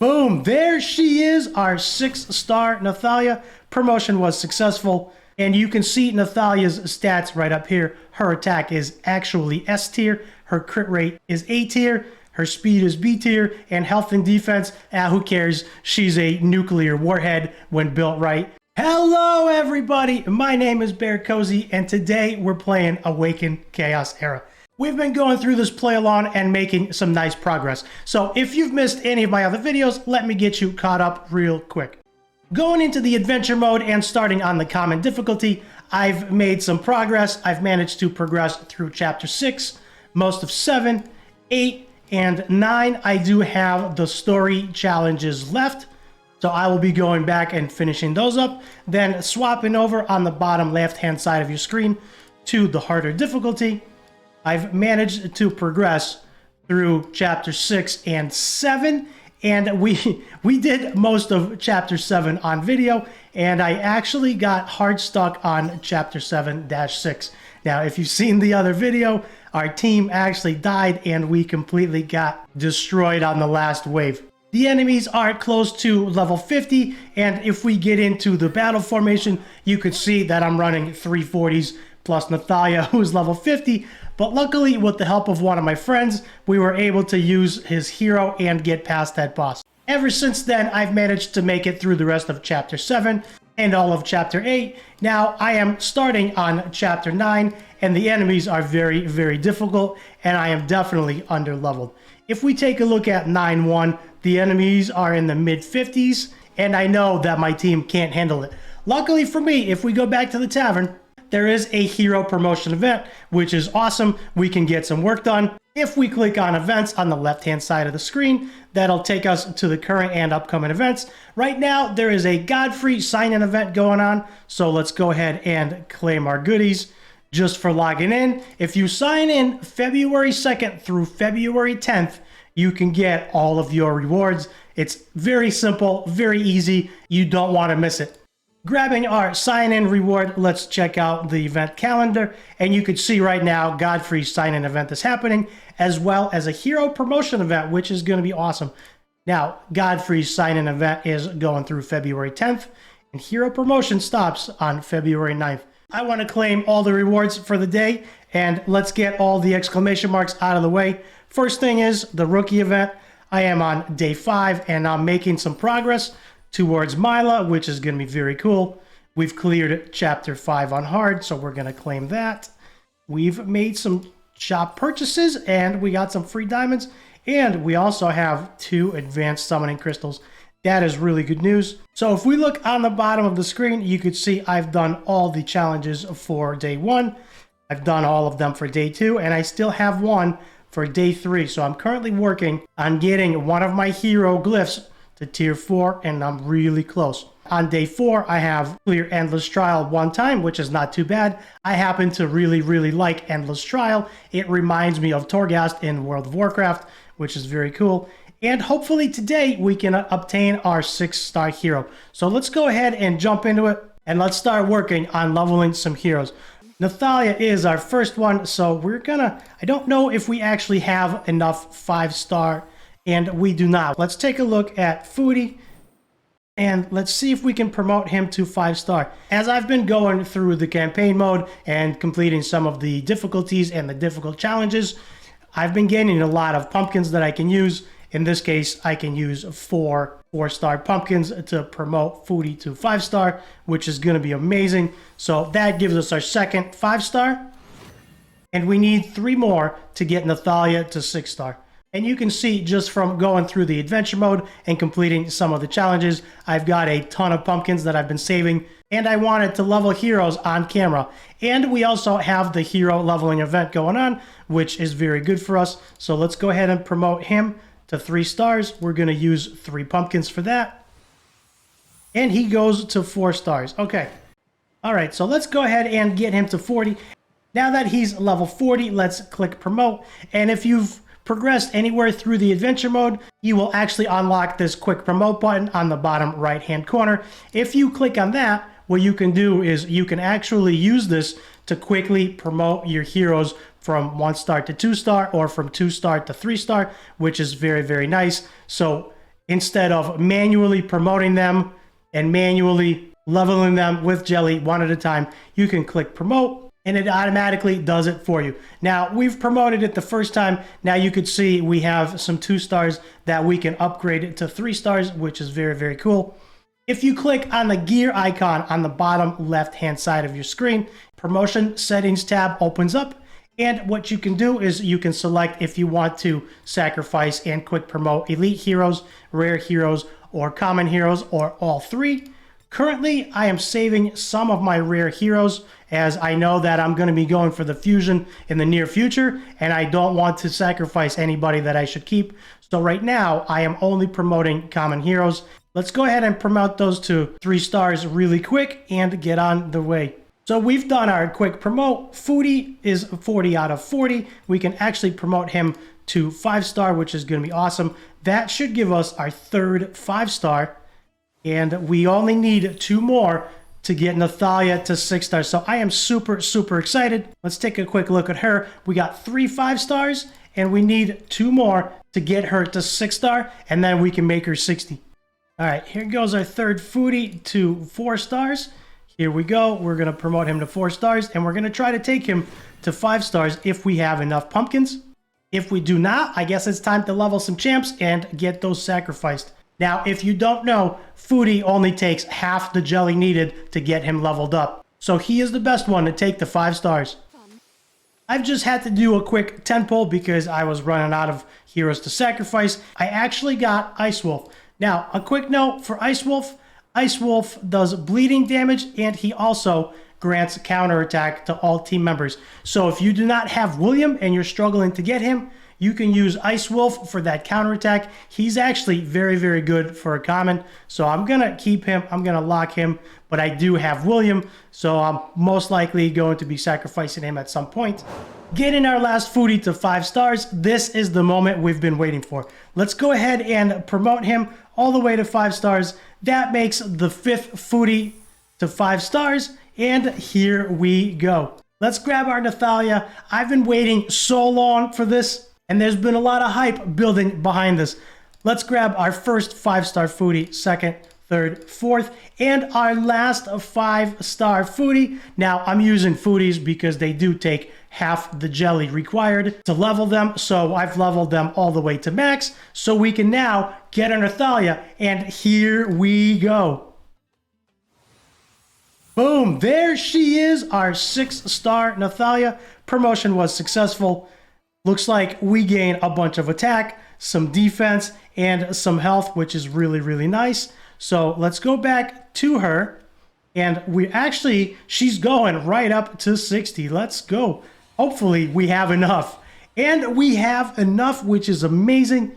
Boom, there she is, our 6-star Nathalia. Promotion was successful, and you can see Nathalia's stats right up here. Her attack is actually S tier, her crit rate is A tier, her speed is B tier, and health and defense, who cares? She's a nuclear warhead when built right. Hello everybody, my name is BearCozy, and today we're playing Awaken Chaos Era. We've been going through this play along and making some nice progress. So if you've missed any of my other videos, let me get you caught up real quick. Going into the adventure mode and starting on the common difficulty, I've made some progress. I've managed to progress through chapter 6, most of 7, 8, and 9. I do have the story challenges left, so I will be going back and finishing those up, then swapping over on the bottom left-hand side of your screen to the harder difficulty. I've managed to progress through chapter 6 and 7, and we did most of chapter 7 on video, and I actually got hard stuck on chapter 7-6. Now, if you've seen the other video, our team actually died and we completely got destroyed on the last wave. The enemies are close to level 50, and if we get into the battle formation, you could see that I'm running 340s plus Nathalia, who's level 50, but luckily with the help of one of my friends, we were able to use his hero and get past that boss. Ever since then, I've managed to make it through the rest of chapter 7 and all of chapter 8. Now I am starting on chapter 9, and the enemies are very, very difficult, and I am definitely underleveled. If we take a look at 9-1, the enemies are in the mid-50s, and I know that my team can't handle it. Luckily for me, if we go back to the tavern, there is a hero promotion event, which is awesome. We can get some work done. If we click on events on the left-hand side of the screen, that'll take us to the current and upcoming events. Right now, there is a Godfrey sign-in event going on, so let's go ahead and claim our goodies just for logging in. If you sign in February 2nd through February 10th, you can get all of your rewards. It's very simple, very easy. You don't want to miss it. Grabbing our sign-in reward, let's check out the event calendar, and you can see right now Godfrey's sign-in event is happening, as well as a hero promotion event, which is going to be awesome. Now, Godfrey's sign-in event is going through February 10th, and hero promotion stops on February 9th. I want to claim all the rewards for the day, and let's get all the exclamation marks out of the way. First thing is the rookie event. I am on day 5, and I'm making some progress towards Mila, which is going to be very cool. We've cleared chapter 5 on hard, so we're going to claim that. We've made some shop purchases, and we got some free diamonds, and we also have 2 advanced summoning crystals. That is really good news. So if we look on the bottom of the screen, you could see I've done all the challenges for day 1. I've done all of them for day 2, and I still have one for day 3. So I'm currently working on getting one of my hero glyphs to tier 4, and I'm really close. On day 4, I have clear Endless Trial 1 time, which is not too bad. I happen to really like Endless Trial. It reminds me of Torghast in World of Warcraft, which is very cool. And hopefully today we can obtain our 6-star hero. So let's go ahead and jump into it, and let's start working on leveling some heroes. Nathalia is our first one, so we're gonna, I don't know if we actually have enough 5-star, and we do not. Let's take a look at Foodie, and let's see if we can promote him to 5-star. As I've been going through the campaign mode and completing some of the difficulties and the difficult challenges, I've been gaining a lot of pumpkins that I can use. In this case, I can use 4 4-star pumpkins to promote Foodie to 5-star, which is going to be amazing. So that gives us our second 5-star, and we need 3 more to get Nathalia to 6-star. And you can see just from going through the adventure mode and completing some of the challenges, I've got a ton of pumpkins that I've been saving, and I wanted to level heroes on camera. And we also have the hero leveling event going on, which is very good for us. So let's go ahead and promote him to 3 stars. We're going to use 3 pumpkins for that. And he goes to 4 stars. Okay. All right, so let's go ahead and get him to 40. Now that he's level 40, let's click promote. And if you've progressed anywhere through the adventure mode, you will actually unlock this quick promote button on the bottom right hand corner. If you click on that, what you can do is you can actually use this to quickly promote your heroes from 1-star to 2-star, or from 2-star to 3-star, which is very nice. So instead of manually promoting them and manually leveling them with jelly one at a time. You can click promote and it automatically does it for you. Now, we've promoted it the first time. Now you could see we have some 2 stars that we can upgrade it to 3 stars, which is very, very cool. If you click on the gear icon on the bottom left-hand side of your screen, promotion settings tab opens up. And what you can do is you can select if you want to sacrifice and quick promote elite heroes, rare heroes, or common heroes, or all 3. Currently, I am saving some of my rare heroes as I know that I'm going to be going for the fusion in the near future, and I don't want to sacrifice anybody that I should keep. So right now, I am only promoting common heroes. Let's go ahead and promote those to 3 stars really quick and get on the way. So we've done our quick promote. Foodie is 40 out of 40. We can actually promote him to 5-star, which is going to be awesome. That should give us our 3rd 5-star. And we only need 2 more to get Nathalia to 6 stars. So I am super, super excited. Let's take a quick look at her. We got 3 5-stars and we need 2 more to get her to 6-star. And then we can make her 60. All right, here goes our 3rd foodie to 4 stars. Here we go. We're going to promote him to 4 stars, and we're going to try to take him to 5 stars if we have enough pumpkins. If we do not, I guess it's time to level some champs and get those sacrificed. Now, if you don't know, Foodie only takes half the jelly needed to get him leveled up. So he is the best one to take the 5 stars. I've just had to do a quick 10 pull because I was running out of heroes to sacrifice. I actually got Ice Wolf. Now, a quick note for Ice Wolf. Ice Wolf does bleeding damage, and he also grants counterattack to all team members. So if you do not have William and you're struggling to get him, you can use Ice Wolf for that counterattack. He's actually very, very good for a common. So I'm going to keep him. I'm going to lock him. But I do have William, so I'm most likely going to be sacrificing him at some point. Getting our last foodie to 5 stars. This is the moment we've been waiting for. Let's go ahead and promote him all the way to 5 stars. That makes the 5th foodie to 5 stars. And here we go. Let's grab our Nathalia. I've been waiting so long for this, and there's been a lot of hype building behind this. Let's grab our first 5-star foodie, 2nd, 3rd, 4th, and our last 5-star foodie. Now, I'm using foodies because they do take half the jelly required to level them, so I've leveled them all the way to max, so we can now get our Nathalia, and here we go. Boom, there she is, our 6-star Nathalia. Promotion was successful. Looks like we gain a bunch of attack, some defense, and some health, which is really, really nice. So let's go back to her, and she's going right up to 60. Let's go. Hopefully we have enough. And we have enough, which is amazing.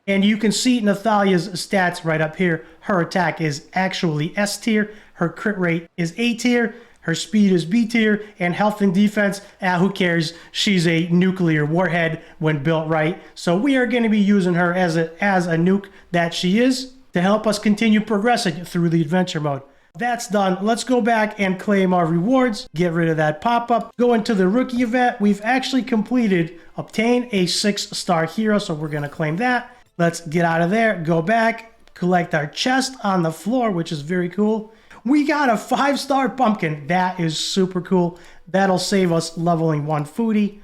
And you can see Nathalia's stats right up here. Her attack is actually S tier. Her crit rate is A tier. Her speed is B tier. And health and defense, who cares? She's a nuclear warhead when built right. So we are going to be using her as a nuke that she is to help us continue progressing through the adventure mode. That's done. Let's go back and claim our rewards. Get rid of that pop-up. Go into the rookie event. We've actually completed obtain a 6-star hero, so we're going to claim that. Let's get out of there. Go back. Collect our chest on the floor, which is very cool. We got a 5-star pumpkin. That is super cool. That'll save us leveling 1 foodie.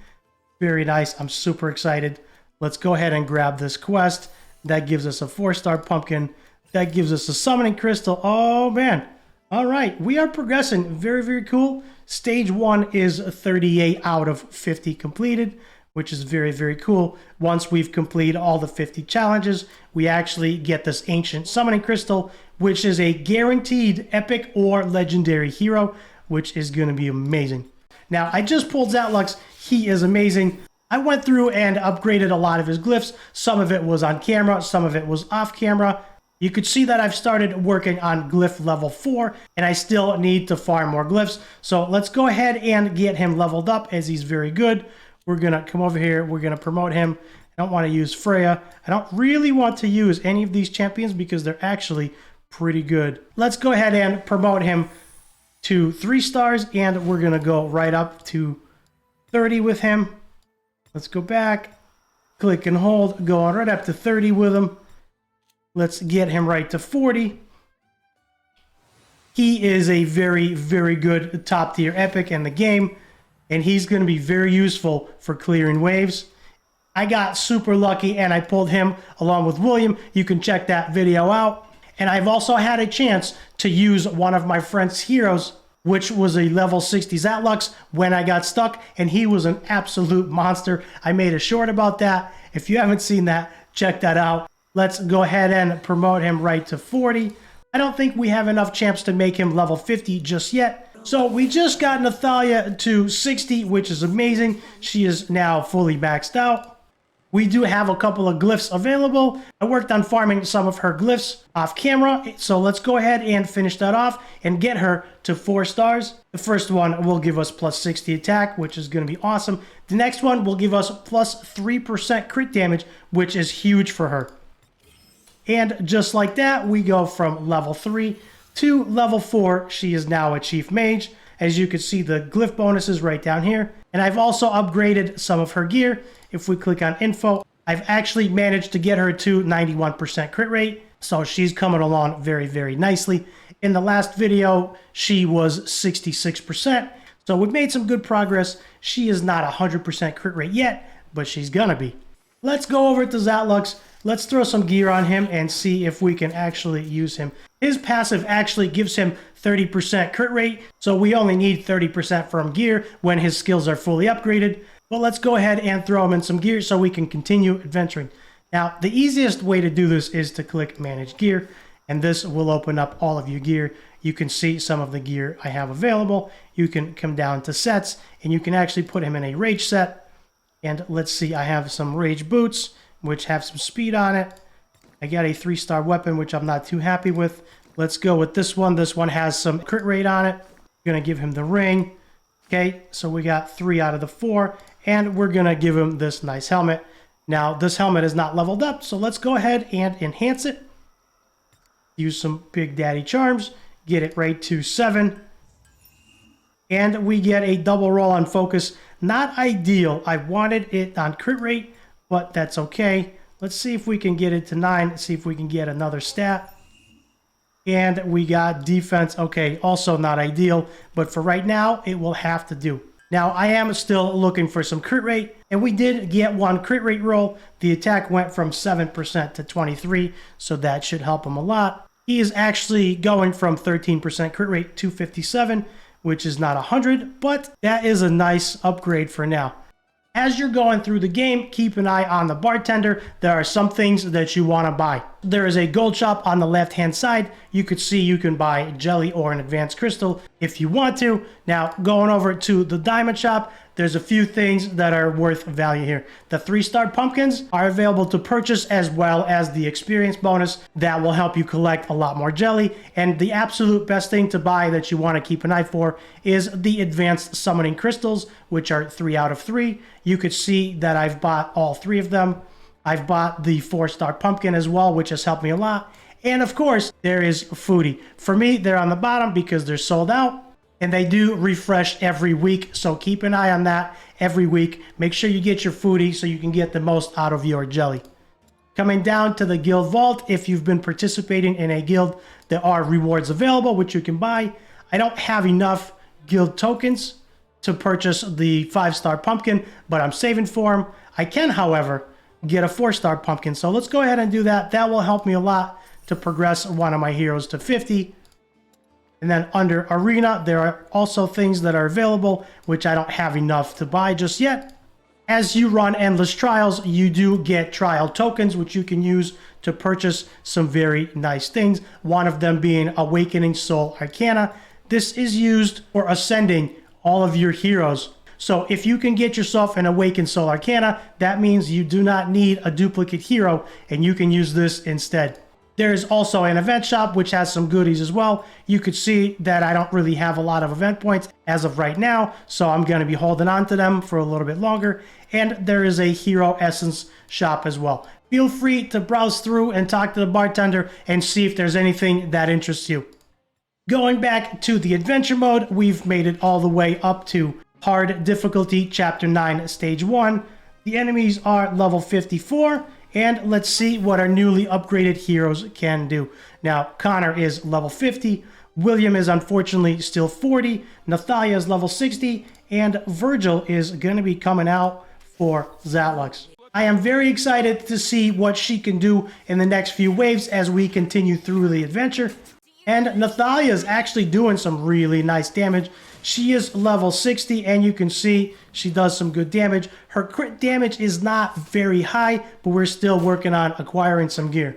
Very nice. I'm super excited. Let's go ahead and grab this quest. That gives us a 4-star pumpkin. That gives us a summoning crystal. Oh, man. All right. We are progressing. Very, very cool. Stage 1 is 38 out of 50 completed, which is very, very cool. Once we've completed all the 50 challenges, we actually get this ancient summoning crystal, which is a guaranteed epic or legendary hero, which is going to be amazing. Now, I just pulled Zatlux. He is amazing. I went through and upgraded a lot of his glyphs. Some of it was on camera, some of it was off camera. You could see that I've started working on glyph level 4, and I still need to farm more glyphs. So let's go ahead and get him leveled up, as he's very good. We're going to come over here. We're going to promote him. I don't want to use Freya. I don't really want to use any of these champions because they're actually pretty good. Let's go ahead and promote him to 3 stars, and we're going to go right up to 30 with him. Let's go back, click and hold, going right up to 30 with him. Let's get him right to 40. He is a very, very good top tier epic in the game, and he's going to be very useful for clearing waves. I got super lucky and I pulled him along with William. You can check that video out. And I've also had a chance to use one of my friend's heroes, which was a level 60 Zatlux when I got stuck, and he was an absolute monster. I made a short about that. If you haven't seen that, check that out. Let's go ahead and promote him right to 40. I don't think we have enough champs to make him level 50 just yet. So we just got Nathalia to 60, which is amazing. She is now fully maxed out. We do have a couple of glyphs available. I worked on farming some of her glyphs off camera. So let's go ahead and finish that off and get her to 4 stars. The first one will give us plus 60 attack, which is going to be awesome. The next one will give us plus 3% crit damage, which is huge for her. And just like that, we go from level 3 to level 4. She is now a Chief Mage. As you can see, the glyph bonuses right down here. And I've also upgraded some of her gear. If we click on info, I've actually managed to get her to 91% crit rate. So she's coming along very, very nicely. In the last video, she was 66%. So we've made some good progress. She is not 100% crit rate yet, but she's gonna be. Let's go over to Zatlux. Let's throw some gear on him and see if we can actually use him. His passive actually gives him 30% crit rate, so we only need 30% from gear when his skills are fully upgraded. But let's go ahead and throw him in some gear so we can continue adventuring. Now, the easiest way to do this is to click Manage Gear, and this will open up all of your gear. You can see some of the gear I have available. You can come down to sets, and you can actually put him in a rage set. And let's see, I have some rage boots, which have some speed on it. I got a 3-star weapon, which I'm not too happy with. Let's go with this one. This one has some crit rate on it. I'm going to give him the ring. Okay, so we got 3 out of the 4, and we're going to give him this nice helmet. Now, this helmet is not leveled up, so let's go ahead and enhance it. Use some Big Daddy charms. Get it right to 7. And we get a double roll on focus. Not ideal. I wanted it on crit rate, but that's okay. Let's see if we can get it to 9. See if we can get another stat. And we got defense. Okay, also not ideal, but for right now, it will have to do. Now, I am still looking for some crit rate, and we did get 1 crit rate roll. The attack went from 7% to 23%, so that should help him a lot. He is actually going from 13% crit rate to 57%, which is not 100, but that is a nice upgrade for now. As you're going through the game, keep an eye on the bartender. There are some things that you want to buy. There is a gold shop on the left-hand side. You could see you can buy jelly or an advanced crystal if you want to. Now, going over to the diamond shop, there's a few things that are worth value here. The 3-star pumpkins are available to purchase, as well as the experience bonus that will help you collect a lot more jelly. And the absolute best thing to buy that you want to keep an eye for is the advanced summoning crystals, which are 3 out of 3. You could see that I've bought all 3 of them. I've bought the 4-star pumpkin as well, which has helped me a lot. And of course, there is foodie. For me, they're on the bottom because they're sold out. And they do refresh every week, so keep an eye on that every week. Make sure you get your foodie so you can get the most out of your jelly. Coming down to the guild vault, if you've been participating in a guild, there are rewards available which you can buy. I don't have enough guild tokens to purchase the 5-star pumpkin, but I'm saving for them. I can, however, get a 4-star pumpkin, so let's go ahead and do that. That will help me a lot to progress one of my heroes to 50. And then under Arena, there are also things that are available, which I don't have enough to buy just yet. As you run endless trials, you do get trial tokens, which you can use to purchase some very nice things. One of them being Awakening Soul Arcana. This is used for ascending all of your heroes. So if you can get yourself an Awakened Soul Arcana, that means you do not need a duplicate hero, and you can use this instead. There is also an event shop, which has some goodies as well. You could see that I don't really have a lot of event points as of right now, so I'm going to be holding on to them for a little bit longer. And there is a hero essence shop as well. Feel free to browse through and talk to the bartender and see if there's anything that interests you. Going back to the adventure mode, we've made it all the way up to hard difficulty, chapter 9, stage 1. The enemies are level 54. And let's see what our newly upgraded heroes can do. Now, Connor is level 50. William is unfortunately still 40. Nathalia is level 60. And Virgil is going to be coming out for Zatlux. I am very excited to see what she can do in the next few waves as we continue through the adventure. And Nathalia is actually doing some really nice damage. She is level 60, and you can see she does some good damage. Her crit damage is not very high, but we're still working on acquiring some gear.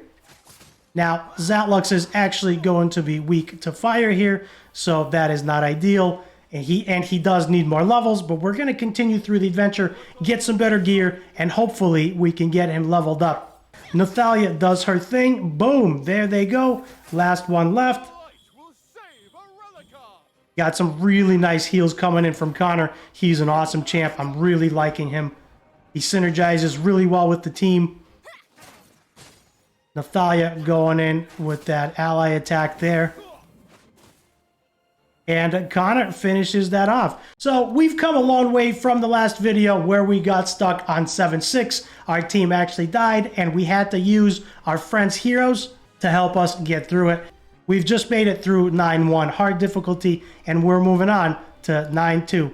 Now, Zatlux is actually going to be weak to fire here, so that is not ideal. And he does need more levels, but we're going to continue through the adventure, get some better gear, and hopefully we can get him leveled up. Nathalia does her thing. Boom, there they go. Last one left. Got some really nice heals coming in from Connor. He's an awesome champ. I'm really liking him. He synergizes really well with the team. Nathalia going in with that ally attack there. And Connor finishes that off. So we've come a long way from the last video where we got stuck on 7-6. Our team actually died and we had to use our friends' heroes to help us get through it. We've just made it through 9-1 hard difficulty and we're moving on to 9-2.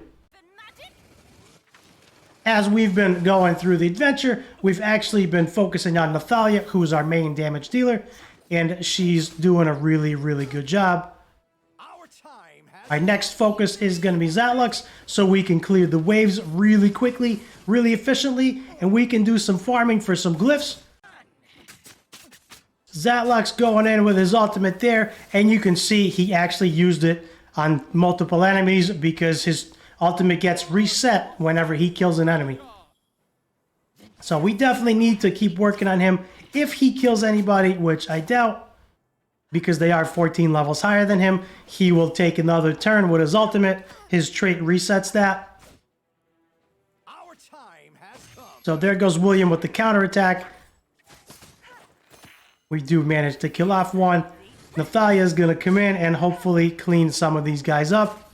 As we've been going through the adventure, we've actually been focusing on Nathalia, who's our main damage dealer, and she's doing a really, really good job. Our next focus is going to be Zatlux, so we can clear the waves really quickly, really efficiently, and we can do some farming for some glyphs. Zatlux going in with his ultimate there, and you can see he actually used it on multiple enemies because his ultimate gets reset whenever he kills an enemy. So we definitely need to keep working on him. If he kills anybody, which I doubt, because they are 14 levels higher than him, he will take another turn with his ultimate. His trait resets that. So there goes William with the counterattack. We do manage to kill off one. Nathalia is going to come in and hopefully clean some of these guys up.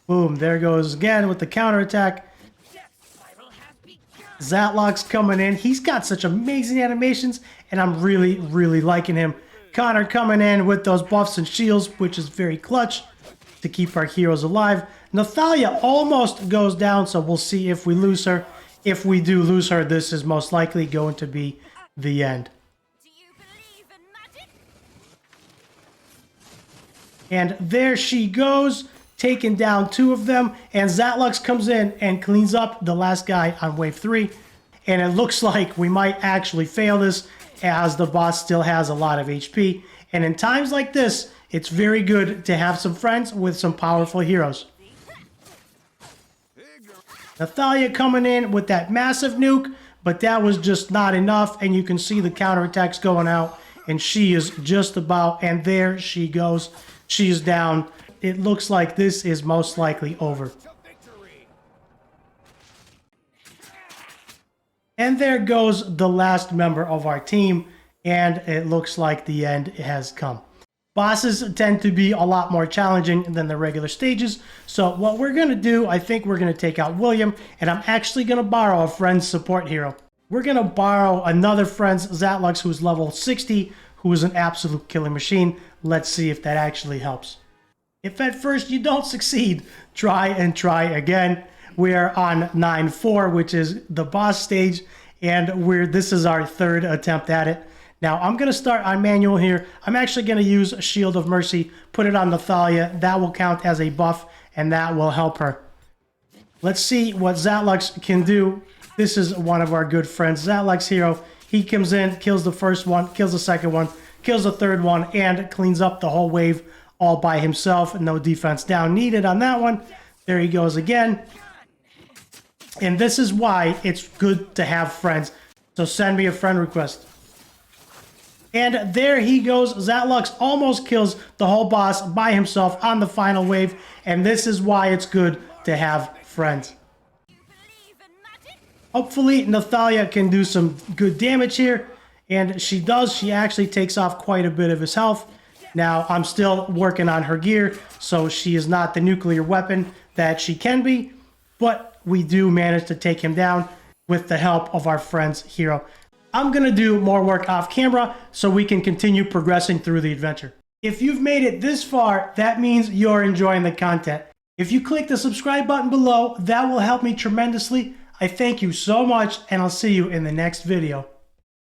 Boom, there goes again with the counterattack. Zatlux coming in. He's got such amazing animations, and I'm really, really liking him. Connor coming in with those buffs and shields, which is very clutch to keep our heroes alive. Nathalia almost goes down, so we'll see if we lose her. If we do lose her, this is most likely going to be the end. And there she goes, taking down two of them. And Zatlux comes in and cleans up the last guy on wave 3. And it looks like we might actually fail this, as the boss still has a lot of HP. And in times like this, it's very good to have some friends with some powerful heroes. Nathalia coming in with that massive nuke, but that was just not enough. And you can see the counterattacks going out, and she is just about, and there she goes. She's down. It looks like this is most likely over. And there goes the last member of our team, and it looks like the end has come. Bosses tend to be a lot more challenging than the regular stages, so what we're going to do, I think we're going to take out William, and I'm actually going to borrow a friend's support hero. We're going to borrow another friend's Zatlux, who's level 60, who is an absolute killing machine. Let's see if that actually helps. If at first you don't succeed, try and try again. We're on 9-4, which is the boss stage, and this is our third attempt at it. Now, I'm going to start on manual here. I'm actually going to use a Shield of Mercy, put it on Nathalia. That will count as a buff, and that will help her. Let's see what Zatlux can do. This is one of our good friends, Zatlux hero. He comes in, kills the first one, kills the second one, kills the third one, and cleans up the whole wave all by himself. No defense down needed on that one. There he goes again. And this is why it's good to have friends. So send me a friend request. And there he goes. Zatlux almost kills the whole boss by himself on the final wave. And this is why it's good to have friends. Hopefully Nathalia can do some good damage here. And she does. She actually takes off quite a bit of his health. Now, I'm still working on her gear, so she is not the nuclear weapon that she can be. But we do manage to take him down with the help of our friend's hero. I'm gonna do more work off camera so we can continue progressing through the adventure. If you've made it this far, that means you're enjoying the content. If you click the subscribe button below, that will help me tremendously. I thank you so much, and I'll see you in the next video.